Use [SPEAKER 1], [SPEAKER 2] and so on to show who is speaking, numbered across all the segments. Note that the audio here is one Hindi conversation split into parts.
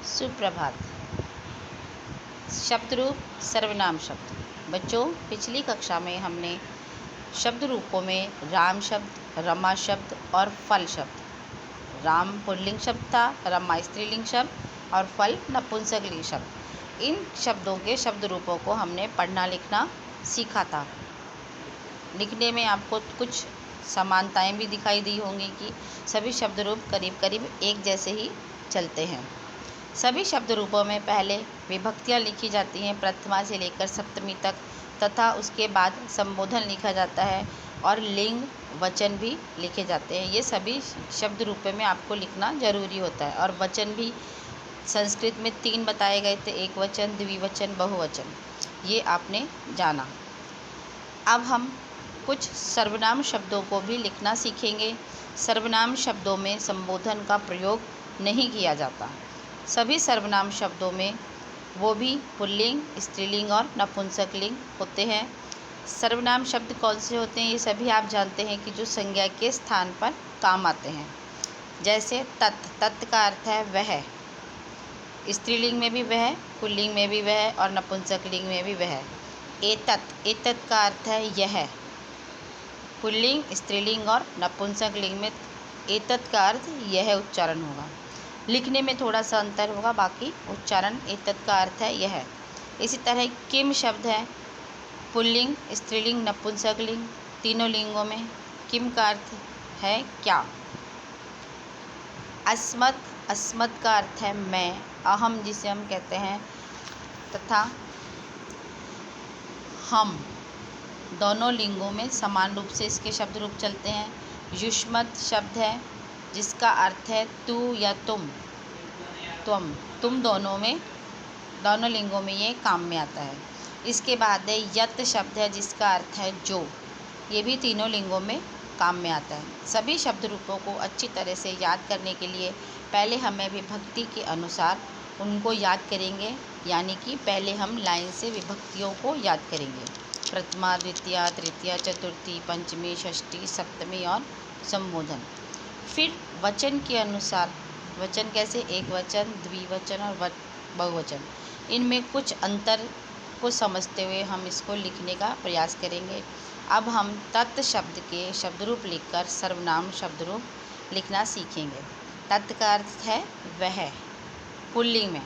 [SPEAKER 1] सुप्रभात। शब्द रूप सर्वनाम शब्द। बच्चों, पिछली कक्षा में हमने शब्द रूपों में राम शब्द, रमा शब्द और फल शब्द, राम पुल्लिंग शब्द था, रमा स्त्रीलिंग शब्द और फल नपुंसकलिंग शब्द, इन शब्दों के शब्द रूपों को हमने पढ़ना लिखना सीखा था। लिखने में आपको कुछ समानताएं भी दिखाई दी होंगी कि सभी शब्द रूप करीब करीब एक जैसे ही चलते हैं। सभी शब्द रूपों में पहले विभक्तियाँ लिखी जाती हैं प्रथमा से लेकर सप्तमी तक, तथा उसके बाद संबोधन लिखा जाता है और लिंग वचन भी लिखे जाते हैं। ये सभी शब्द रूपों में आपको लिखना जरूरी होता है। और वचन भी संस्कृत में 3 बताए गए थे, एक वचन, द्विवचन, बहुवचन, ये आपने जाना। अब हम कुछ सर्वनाम शब्दों को भी लिखना सीखेंगे। सर्वनाम शब्दों में संबोधन का प्रयोग नहीं किया जाता। सभी सर्वनाम शब्दों में वो भी पुल्लिंग, स्त्रीलिंग और नपुंसकलिंग होते हैं। सर्वनाम शब्द कौन से होते हैं ये सभी आप जानते हैं कि जो संज्ञा के स्थान पर काम आते हैं। जैसे तत्, तत् का अर्थ है वह, स्त्रीलिंग में भी वह, पुल्लिंग में भी वह और नपुंसकलिंग में भी वह। एतत्, एतत् का अर्थ है यह, पुल्लिंग, स्त्रीलिंग और नपुंसकलिंग में एतत् का अर्थ यह उच्चारण होगा। लिखने में थोड़ा सा अंतर होगा, बाकी उच्चारण एतत् का अर्थ है यह। इसी तरह किम शब्द है, पुल्लिंग, स्त्रीलिंग, नपुंसकलिंग, तीनों लिंगों में किम का अर्थ है क्या। अस्मत्, अस्मत् का अर्थ है मैं, अहम जिसे हम कहते हैं, तथा हम, दोनों लिंगों में समान रूप से इसके शब्द रूप चलते हैं। युष्मत् शब्द है जिसका अर्थ है तू या तुम, तुम दोनों में, दोनों लिंगों में ये काम में आता है। इसके बाद है यत शब्द है जिसका अर्थ है जो, ये भी तीनों लिंगों में काम में आता है। सभी शब्द रूपों को अच्छी तरह से याद करने के लिए पहले हमें विभक्ति के अनुसार उनको याद करेंगे, यानी कि पहले हम लाइन से विभक्तियों को याद करेंगे। प्रथमा, द्वितीया, तृतीया, चतुर्थी, पंचमी, षष्ठी, सप्तमी और संबोधन। फिर वचन के अनुसार, वचन कैसे, एक वचन, द्विवचन और बहुवचन, इनमें कुछ अंतर को समझते हुए हम इसको लिखने का प्रयास करेंगे। अब हम तत् शब्द के शब्द रूप लिखकर सर्वनाम शब्द रूप लिखना सीखेंगे। तत् का अर्थ है वह, पुल्लिंग में।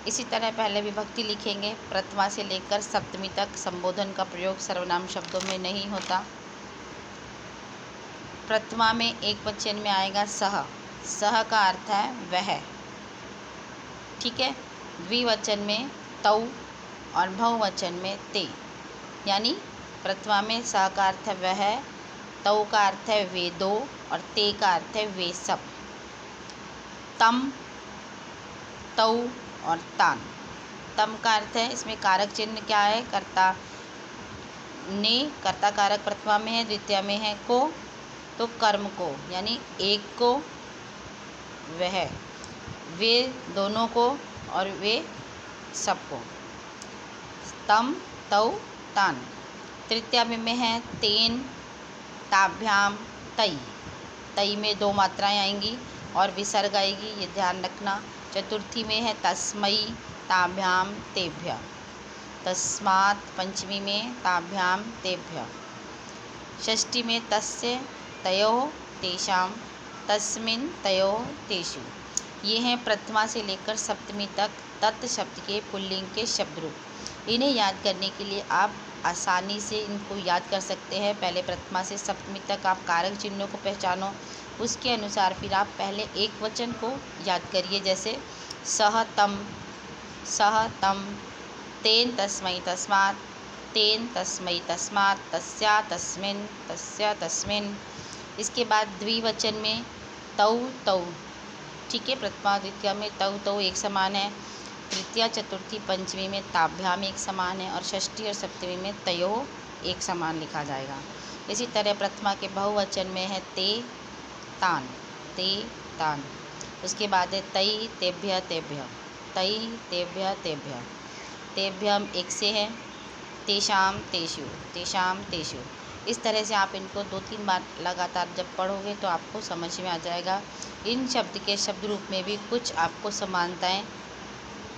[SPEAKER 1] इसी तरह पहले विभक्ति लिखेंगे। प्रथमा से लेकर सप्तमी तक संबोधन का प्रयोग सर्वनाम शब्दों में नहीं होता। प्रथमा में एक वचन में आएगा सह, सह का अर्थ है वह, ठीक है। द्विवचन में तौ और बहुवचन में ते, यानी प्रथमा में सह का अर्थ है वह, तौ का अर्थ है वे दो और ते का अर्थ है वे सब। तम, तौ और तान। तम का अर्थ है, इसमें कारक चिन्ह क्या है, कर्ता ने, कर्ता कारक प्रथमा में है, द्वितीया में है को, तो कर्म को, यानी एक को, वह, वे दोनों को और वे सबको। तम, तौ, तान। तृतीया में है तेन, ताभ्याम, तई, तई में 2 मात्राएं आएंगी और विसर्ग आएगी, ये ध्यान रखना। चतुर्थी में है तस्मई, ताभ्याम, तेभ्य, तस्मात्। पंचमी में ताभ्याम, तेभ्य। षष्ठी में तस्य, तयोः, तेषां, तस्मिन्, तयोः, तेषु। ये हैं प्रथमा से लेकर सप्तमी तक तत् शब्द के पुल्लिंग के शब्द रूप। इन्हें याद करने के लिए आप आसानी से इनको याद कर सकते हैं। पहले प्रथमा से सप्तमी तक आप कारक चिन्हों को पहचानो, उसके अनुसार फिर आप पहले एक वचन को याद करिए। जैसे सह तम, सह तम, तेन तस्मै तस्मात्, तेन तस्मै तस्मात्, तस्या तस्मिन्, तस्या तस्मिन्। इसके बाद द्विवचन में तौ, तौ, ठीक है। प्रथमा द्वितीया में तौ, तौ एक समान है। तृतीया, चतुर्थी, पंचमी में ताभ्याम एक समान है और षष्ठी और सप्तमी में तयोः एक समान लिखा जाएगा। इसी तरह प्रथमा के बहुवचन में है ते, तान, ते, तान। उसके बाद है तई, तेभ्य, तेभ्य, तई, तेभ्य, तेभ्य। तेभ्यम एक से है, तेषाम, तेषु, तेषाम, तेषु। इस तरह से आप इनको 2-3 बार लगातार जब पढ़ोगे तो आपको समझ में आ जाएगा। इन शब्द के शब्द रूप में भी कुछ आपको समानताएं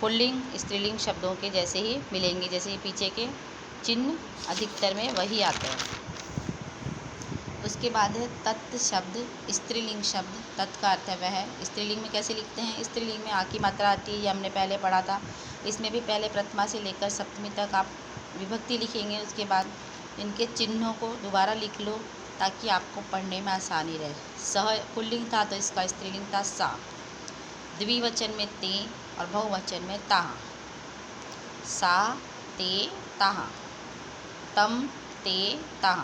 [SPEAKER 1] पुल्लिंग स्त्रीलिंग शब्दों के जैसे ही मिलेंगी, जैसे पीछे के चिन्ह अधिकतर में वही आते हैं। उसके बाद है तत् शब्द, स्त्रीलिंग शब्द। तत् का अर्थ है वह। स्त्रीलिंग में कैसे लिखते हैं? स्त्रीलिंग में आ की मात्रा आती है, ये हमने पहले पढ़ा था। इसमें भी पहले प्रथमा से लेकर सप्तमी तक आप विभक्ति लिखेंगे, उसके बाद इनके चिन्हों को दोबारा लिख लो ताकि आपको पढ़ने में आसानी रहे। सह पुल्लिंग था तो इसका स्त्रीलिंग था सा। द्विवचन में ते और बहुवचन में ताह। सा ते ताह, तम ते ताह।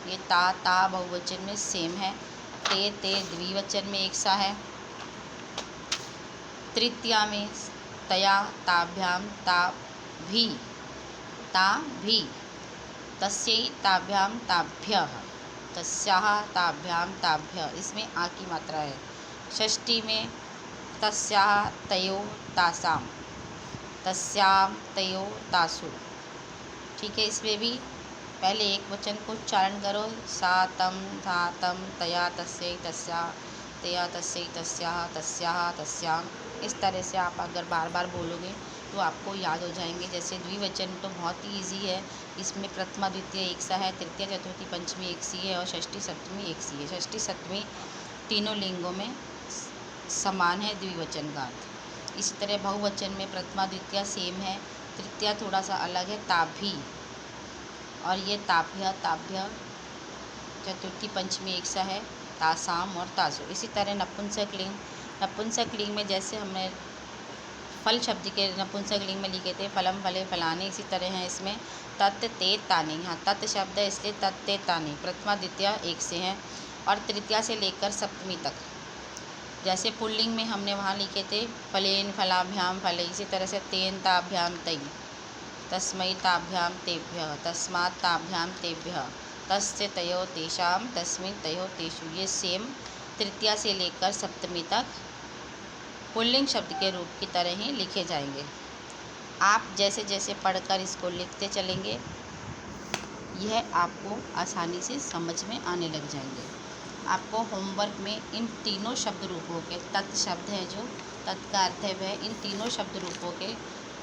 [SPEAKER 1] ये ता बहुवचन में सेम है। ते द्विवचन में एक सा है। तृतीया में तया ताभ्याम ता भी तस्यै ताभ्याम ताभ्यः, तस्याः ताभ्याम ताभ्यः, इसमें आ की मात्रा है। षष्ठी में तस्याः तयोः तासाम, तस्याम तयोः तासु। ठीक है, इसमें भी पहले एक वचन को उच्चारण करो। सा तम था तम तया तस्यै तस्या तया तस्यै तस्याः तस्याः तस्याम। इस तरह से आप अगर बार बार बोलोगे तो आपको याद हो जाएंगे। जैसे द्विवचन तो बहुत ही ईजी है, इसमें प्रथमा द्वितीय एक सा है, तृतीय चतुर्थी पंचमी एक सी है और षष्ठी सप्तमी एक सी है। षष्ठी सप्तमी तीनों लिंगों में समान है द्विवचन का अर्थ। इसी तरह बहुवचन में प्रथमा द्वितीय सेम है, तृतीया थोड़ा सा अलग है, ताभी, और ये ताभ्य ताभ्य। चतुर्थी पंचमी एक सा है, तासाम और तासु। इसी तरह नपुंसक लिंग, नपुंसक लिंग में जैसे हमने फल शब्द के नपुंसक लिंग में लिखे थे फलम फले फलाने, इसी तरह है इसमें तत् ते तानि। यहाँ तत् शब्द है इसलिए तत् ते तानि। प्रथमा द्वितीय एक से हैं और तृतीया से लेकर सप्तमी तक। जैसे पुल्लिंग में हमने वहाँ लिखे थे फलेन फलाभ्याम फले, इसी तरह से तेन ताभ्याम तई, तस्मै ताभ्याम तेभ्यः, तस्मात् ताभ्याम तेभ्यः, तस्य तयोः तेषां, तस्मिन् तयोः तेषु। ये सेम तृतीया से लेकर सप्तमी तक पुल्लिंग शब्द के रूप की तरह ही लिखे जाएंगे। आप जैसे जैसे पढ़कर इसको लिखते चलेंगे यह आपको आसानी से समझ में आने लग जाएंगे। आपको होमवर्क में इन तीनों शब्द रूपों के, तत् शब्द है जो तत् का अर्थ है वह, इन तीनों शब्द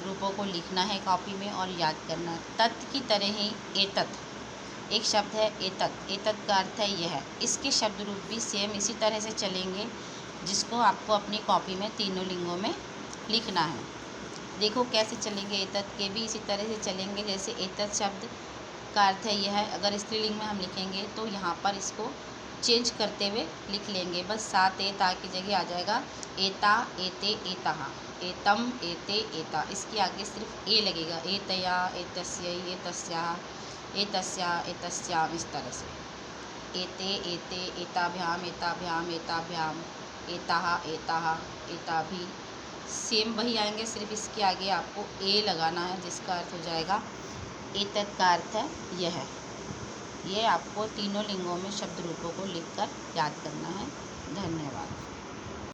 [SPEAKER 1] रूपों को लिखना है कॉपी में और याद करना है। तत् की तरह ही एतत् एक शब्द है, एतत् का अर्थ है यह। इसके शब्द रूप भी सेम इसी तरह से चलेंगे जिसको आपको अपनी कॉपी में तीनों लिंगों में लिखना है। देखो कैसे चलेंगे। एतत् के भी इसी तरह से चलेंगे जैसे एतत् शब्द का अर्थ है यह। अगर स्त्रीलिंग में हम लिखेंगे तो यहाँ पर इसको चेंज करते हुए लिख लेंगे, बस सा ते ता की जगह आ जाएगा एता एते एताः, एतम एते एता। इसके आगे सिर्फ ए लगेगा, एतया एतस्यै एतस्याः एतस्या एतस्याम, इस तरह से एते एते एताभ्याम एताभ्याम एताभ्याम, एताः एताः एताभि। सेम वही आएंगे, सिर्फ इसके आगे आपको ए लगाना है जिसका अर्थ हो जाएगा एतत् का अर्थ है यह है। ये आपको तीनों लिंगों में शब्द रूपों को लिखकर याद करना है। धन्यवाद।